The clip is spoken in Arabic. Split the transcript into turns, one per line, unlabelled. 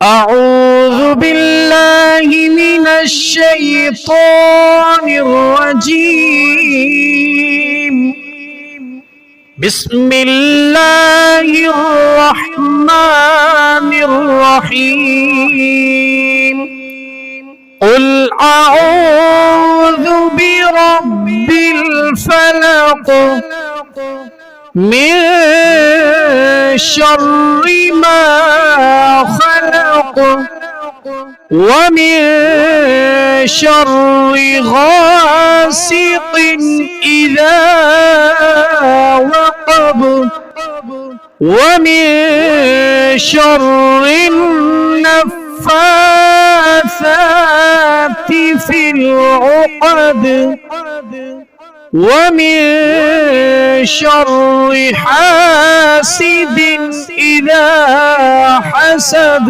أعوذ بالله من الشيطان الرجيم. بسم الله الرحمن الرحيم. قل أعوذ برب الفلق من شر ما خلق ومن شر غاسق إذا وقب ومن شر النفاثات في العقد ومن شر حاسد إذا حسد.